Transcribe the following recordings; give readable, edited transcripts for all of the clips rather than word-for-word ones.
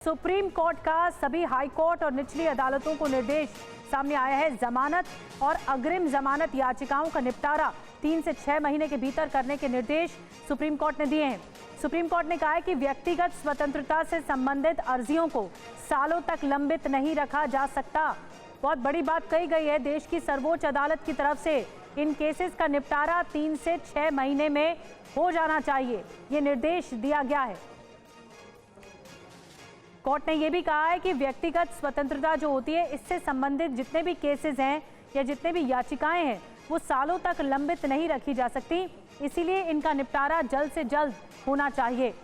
Supreme court का सभी high court और निचली अदालतों को निर्देश सामने आया है। जमानत और अग्रिम जमानत याचिकाओं का निपटारा 3 से 6 महीने के भीतर करने के निर्देश सुप्रीम कोर्ट ने दिए हैं। सुप्रीम कोर्ट ने कहा है कि व्यक्तिगत स्वतंत्रता से संबंधित अर्जियों को सालों तक लंबित नहीं रखा जा सकता। बहुत बड़ी बात कही गई है। देश की सर्वोच्च अदालत की तरफ से इन केसेस का निपटारा 3 से 6 महीने में हो जाना चाहिए, ये निर्देश दिया गया है। कोर्ट ने यह भी कहा है कि व्यक्तिगत स्वतंत्रता जो होती है, इससे संबंधित जितने भी केसेस हैं या जितने भी याचिकाएं हैं, वो सालों तक लंबित नहीं रखी जा सकती। इसीलिए इनका निपटारा जल्द से जल्द होना चाहिए।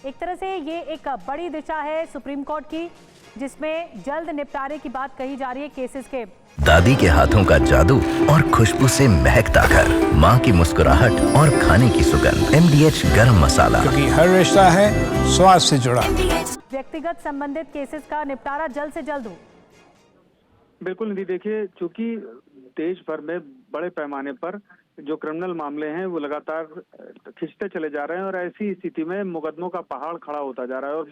एक तरह से ये एक बड़ी दिशा है सुप्रीम कोर्ट की, जिसमें जल्द निपटारे की बात कही जा रही है केसेस के। दादी के हाथों का जादू और खुशबू से महकता घर, माँ की मुस्कुराहट और खाने की सुगंध। MDH गरम मसाला, क्योंकि हर रिश्ता है स्वाद से जुड़ा। व्यक्तिगत संबंधित केसेस का निपटारा जल्द से जल्द हो। बिल्कुल निधि, देखिए, चूंकि देश भर में बड़े पैमाने पर जो क्रिमिनल मामले हैं वो लगातार खिंचते चले जा रहे हैं और ऐसी स्थिति में मुकदमों का पहाड़ खड़ा होता जा रहा है और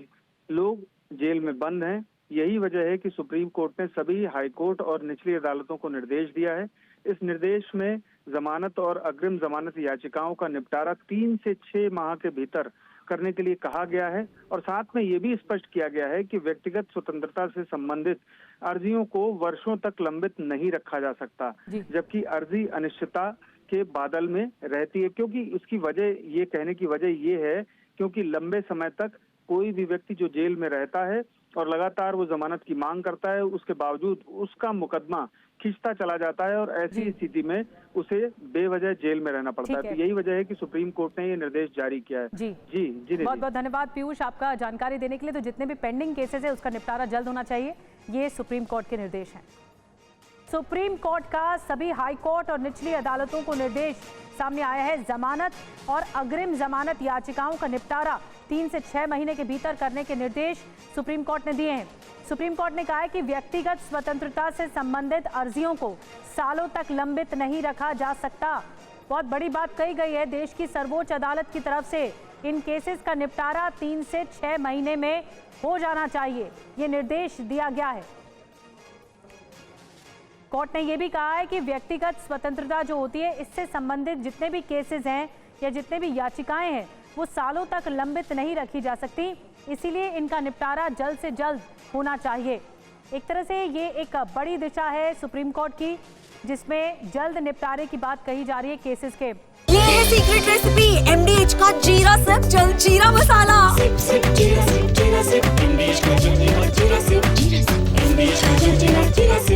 लोग जेल में बंद हैं। यही वजह है कि सुप्रीम कोर्ट ने सभी हाई कोर्ट और निचली अदालतों को निर्देश दिया है। इस निर्देश में जमानत और अग्रिम जमानत याचिकाओं का निपटारा 3 से 6 माह के भीतर करने के लिए कहा गया है और साथ में ये भी स्पष्ट किया गया है कि व्यक्तिगत स्वतंत्रता से संबंधित अर्जियों को वर्षों तक लंबित नहीं रखा जा सकता, जबकि अर्जी अनिश्चितता के बादल में रहती है। क्योंकि उसकी वजह, ये कहने की वजह ये है क्योंकि लंबे समय तक कोई भी व्यक्ति जो जेल में रहता है और लगातार वो जमानत की मांग करता है, उसके बावजूद उसका मुकदमा खिंचता चला जाता है और ऐसी स्थिति में उसे बेवजह जेल में रहना पड़ता है। तो यही वजह है कि सुप्रीम कोर्ट ने ये निर्देश जारी किया है। जी बहुत बहुत धन्यवाद पीयूष, आपका जानकारी देने के लिए। तो जितने भी पेंडिंग केसेस है उसका निपटारा जल्द होना चाहिए, ये सुप्रीम कोर्ट के निर्देश हैं। सुप्रीम कोर्ट का सभी हाई कोर्ट और निचली अदालतों को निर्देश सामने आया है। जमानत और अग्रिम जमानत याचिकाओं का निपटारा 3 से 6 महीने के भीतर करने के निर्देश सुप्रीम कोर्ट ने दिए हैं। सुप्रीम कोर्ट ने कहा है कि व्यक्तिगत स्वतंत्रता से संबंधित अर्जियों को सालों तक लंबित नहीं रखा जा सकता। बहुत बड़ी बात कही गई है। देश की सर्वोच्च अदालत की तरफ से इन केसेस का निपटारा 3 से 6 महीने में हो जाना चाहिए, ये निर्देश दिया गया है। कोर्ट ने यह भी कहा है कि व्यक्तिगत स्वतंत्रता जो होती है, इससे संबंधित जितने भी केसेस हैं या जितने भी याचिकाएं हैं, वो सालों तक लंबित नहीं रखी जा सकती। इसीलिए इनका निपटारा जल्द से जल्द होना चाहिए। एक तरह से ये एक बड़ी दिशा है सुप्रीम कोर्ट की, जिसमें जल्द निपटारे की बात कही जा रही है केसेस के। ये है सीक्रेट रेसिपी MDH का जीरा सिर्फ जल जीरा मसाला। सिप सिप जीरा सिप MDH का जल जीरा सिप जीरा सिप MDH का जल जीरा सिप।